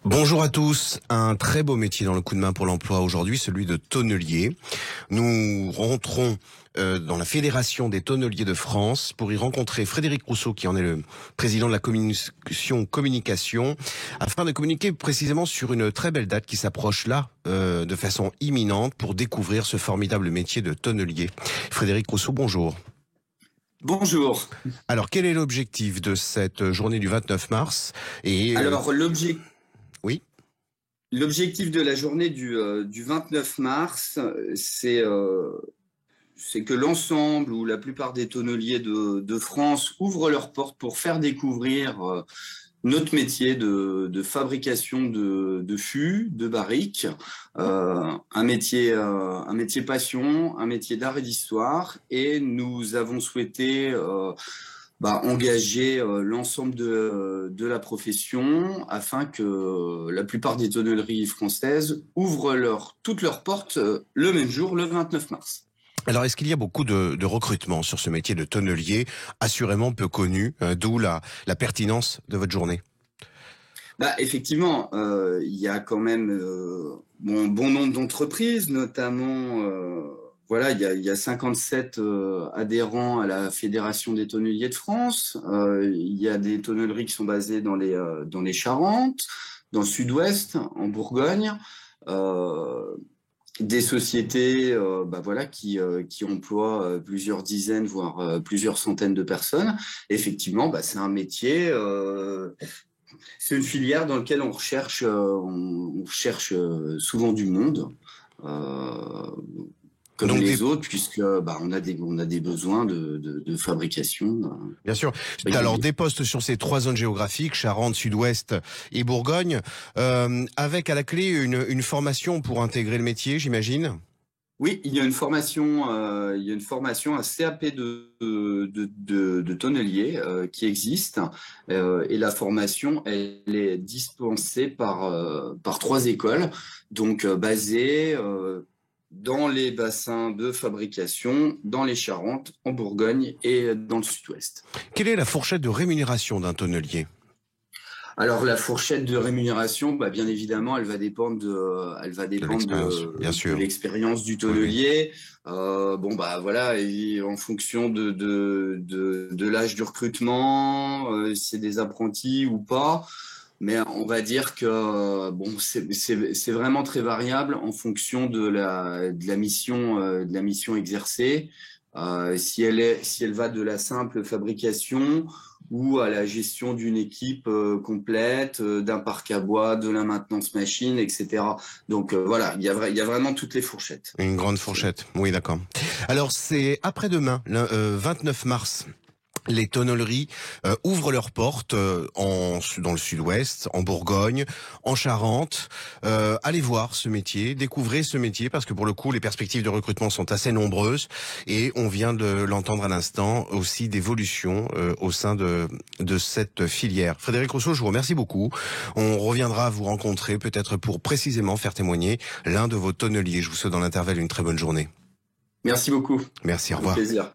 Bonjour à tous, un très beau métier dans le coup de main pour l'emploi aujourd'hui, celui de tonnelier. Nous rentrons dans la Fédération des tonneliers de France pour y rencontrer Frédéric Rousseau, qui en est le président de la communication, afin de communiquer précisément sur une très belle date qui s'approche là, de façon imminente, pour découvrir ce formidable métier de tonnelier. Frédéric Rousseau, bonjour. Bonjour. Alors, quel est l'objectif de cette journée du 29 mars Alors, Oui. l'objectif de la journée du 29 mars, c'est que l'ensemble ou la plupart des tonneliers de France ouvrent leurs portes pour faire découvrir notre métier de fabrication de fûts, de barriques, un métier passion, un métier d'art et d'histoire. Et nous avons souhaité engager l'ensemble de la profession afin que la plupart des tonnelleries françaises ouvrent toutes leurs portes le même jour, le 29 mars. Alors, est-ce qu'il y a beaucoup de recrutement sur ce métier de tonnelier, assurément peu connu, d'où la pertinence de votre journée? Effectivement, il y a quand même bon nombre d'entreprises, notamment il y a 57 adhérents à la Fédération des tonneliers de France. Il y a des tonnelleries qui sont basées dans les Charentes, dans le Sud-Ouest, en Bourgogne. Des sociétés qui emploient plusieurs dizaines, voire plusieurs centaines de personnes. Effectivement, c'est un métier, c'est une filière dans laquelle on recherche souvent du monde, comme Donc les autres, puisque on a des besoins de fabrication. Bien sûr. Alors, des postes sur ces trois zones géographiques, Charente, Sud-Ouest et Bourgogne, avec à la clé une formation pour intégrer le métier, j'imagine? Oui, il y a une formation, un CAP de tonnelier qui existe, et la formation, elle est dispensée par trois écoles, donc basées dans les bassins de fabrication, dans les Charentes, en Bourgogne et dans le Sud-Ouest. Quelle est la fourchette de rémunération d'un tonnelier? Alors la fourchette de rémunération, bien évidemment, elle va dépendre Bien sûr. de l'expérience du tonnelier. Et en fonction de l'âge du recrutement, si c'est des apprentis ou pas. Mais on va dire que c'est vraiment très variable en fonction de la mission exercée. Si elle va de la simple fabrication ou à la gestion d'une équipe complète, d'un parc à bois, de la maintenance machine, etc. Donc il y a vraiment toutes les fourchettes. Une grande fourchette, oui, d'accord. Alors, c'est après-demain, le 29 mars. Les tonnelleries ouvrent leurs portes dans le Sud-Ouest, en Bourgogne, en Charente. Allez voir ce métier, découvrez ce métier, parce que pour le coup, les perspectives de recrutement sont assez nombreuses, et on vient de l'entendre à l'instant, aussi d'évolution au sein de cette filière. Frédéric Rousseau, je vous remercie beaucoup. On reviendra vous rencontrer, peut-être pour précisément faire témoigner l'un de vos tonneliers. Je vous souhaite dans l'intervalle une très bonne journée. Merci beaucoup. Merci, au revoir. Avec plaisir.